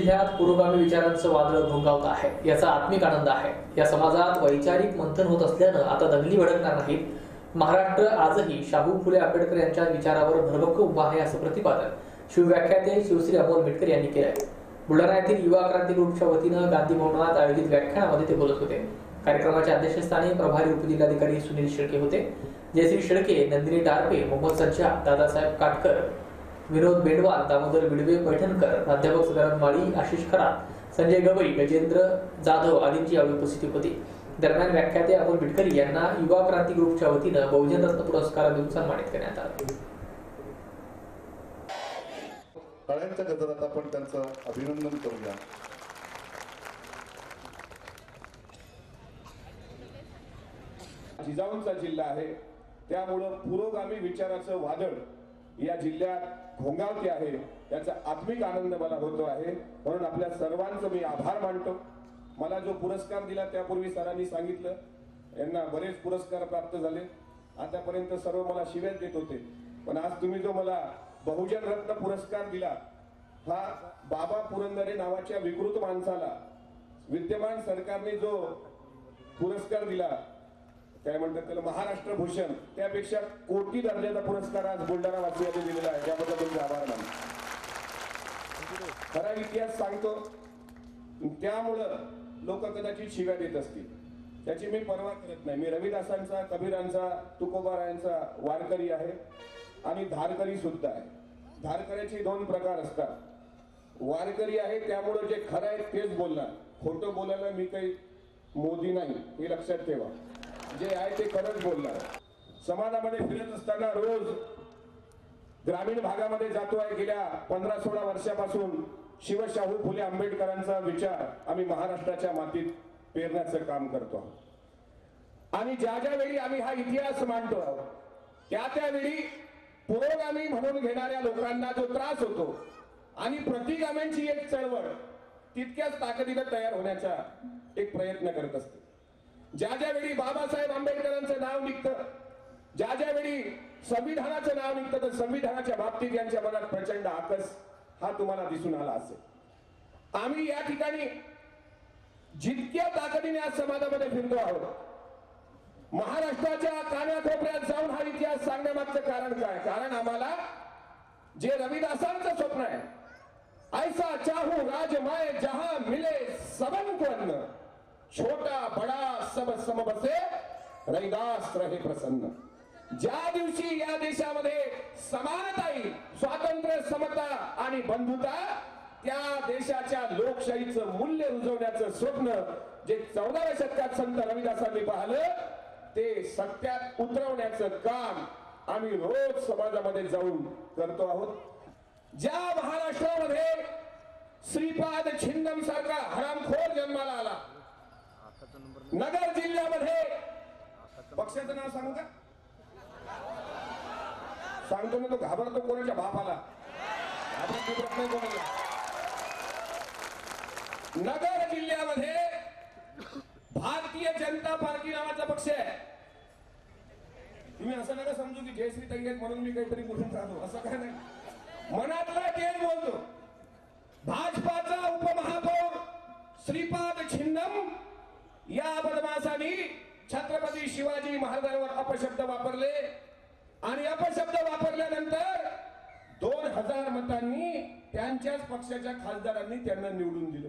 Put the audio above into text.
जिल्ह्यात पुरोगामी विचारांचं वादळ घोंगावत आहे, याचा आत्मिक आनंद आहे। या समाजात वैचारिक मंथन होत असल्यानं आता दंगली भडकणार नाहीत। महाराष्ट्र आजही शाहू फुले आंबेडकर यांच्या विचारावर भरभक्कम उभा आहे, असं प्रतिपादन शिवव्याख्याते शिवश्री अमोल मिटकर यांनी केलं आहे। बुलढाणा येथील युवा क्रांती ग्रुपच्या वतीनं गांधी भवनात आयोजित व्याख्यानामध्ये ते बोलत होते। कार्यक्रमाच्या अध्यक्षस्थानी प्रभारी उपजिल्हाधिकारी सुनील शेळके होते। जयश्री शेळके, नंदिनी टारपे, मोहम्मद सज्जा, दादासाहेब काटकर, विनोद बेंडवाल, दामोदर बिडवे पैठणकर, प्राध्यापक सदानंद माळी, आशिष खरात, संजय गवई, गजेंद्र जाधव आदींची यावेळी उपस्थिती होती। दरम्यान व्याख्याते अमोल मिटकर यांना युवा क्रांती ग्रुपच्या वतीनं बहुजन रत्न पुरस्कार देऊन सन्मानित करण्यात आलं। टाळ्यांच्या गजरात आपण त्यांचं अभिनंदन करूया। जिजाऊंचा जिल्हा आहे, त्यामुळं पुरोगामी विचाराचं वादळ या जिल्ह्यात घोंगावते आहे, याचा आत्मिक आनंद मला होतो आहे। म्हणून आपल्या सर्वांचं मी आभार मानतो। मला जो पुरस्कार दिला त्यापूर्वी सरांनी सांगितलं यांना बरेच पुरस्कार प्राप्त झाले, आतापर्यंत सर्व मला शिव्याच देत होते, पण आज तुम्ही जो मला बहुजन रत्न पुरस्कार दिला, हा बाबा पुरंदरे नावाच्या विकृत माणसाला विद्यमान सरकारने जो पुरस्कार दिला, काय म्हणतात त्याला, महाराष्ट्र भूषण, त्यापेक्षा कोटी दर्जाचा पुरस्कार आज बुलढाणा वासियांनी दिलेला आहे, त्याबद्दल तुमचे आभार मानतो। खरा इतिहास सांगतो, त्यामुळं लोक कदाचित शिव्या देत असतील, त्याची मी पर्वा करत नाही। मी रविदासांचा, कबीरांचा, तुकोबारायांचा वारकरी आहे आणि धारकरी सुद्धा आहे। धारकऱ्याचे दोन प्रकार असतात, वारकरी आहे त्यामुळे जे खरं आहे तेच बोलणार, खोटं बोलायला मी काही मोदी नाही, हे लक्षात ठेवा। जे आहे ते खरंच बोलणार। समाजामध्ये फिरत असताना रोज ग्रामीण भागामध्ये जातो आहे। गेल्या 15-16 वर्षापासून शिवशाहू फुले आंबेडकरांचा विचार आम्ही महाराष्ट्राच्या मातीत पेरण्याचं काम करतो आहोत। आणि ज्या ज्या वेळी आम्ही हा इतिहास मांडतो आहोत, त्यावेळी पुरोगामी म्हणून घेणाऱ्या लोकांना जो त्रास होतो आणि प्रतिगाम्यांची एक चळवळ तितक्याच ताकदीने तयार होण्याचा एक प्रयत्न करत असते। ज्या ज्या वेळी बाबासाहेब आंबेडकरांचं नाव निघतं, ज्या ज्या वेळी संविधानाचं नाव निघतं, तर संविधानाच्या बाबतीत यांच्या मनात प्रचंड आकस हा तुम्हाला दिसून आला असेल। आम्ही या ठिकाणी जितक्या ताकदीने आज समाजामध्ये फिरतो आहोत, महाराष्ट्राच्या कानाकोपऱ्यात जाऊन हा इतिहास सांगण्यामागचं कारण काय? कारण आम्हाला जे रविदासांचं स्वप्न आहे, ऐसा चाहू राजमाय जहां मिले सबन को अन्न, छोटा बडा सब सम बसे रविदास रहे प्रसन्न। ज्या दिवशी या देशामध्ये समानता येईल, स्वातंत्र्य, समता आणि बंधुता, त्या देशाच्या लोकशाहीचं मूल्य रुजवण्याचं स्वप्न जे 14व्या शतकात संत रविदासांनी पाहिलं, ते सत्यात उतरवण्याचं काम आम्ही रोज समाजामध्ये जाऊन करतो आहोत। ज्या महाराष्ट्रामध्ये श्रीपाद छिंदम सारखा हरामखोर जन्माला आला, नगर जिल्ह्यामध्ये, पक्षाचं नाव सांगू का? सांगतो ना, तो घाबरतो कोणाच्या बापाला, घाबरत नाही कोणाला। नगर जिल्ह्यामध्ये भारतीय जनता पार्टी नावाचा पक्ष आहे। तुम्ही असं नका समजू की जयश्री तंगेत म्हणून मी काहीतरी बोलून राहतो, असं काय नाही, मनातला तेच बोलतो। भाजपाचा उपमहापौर श्रीपाद छिंदम या बदमाशांनी छत्रपती शिवाजी महाराजांवर अपशब्द वापरले आणि अपशब्द वापरल्यानंतर 2000 मतांनी त्यांच्याच पक्षाच्या खासदारांनी त्यांना निवडून दिलं।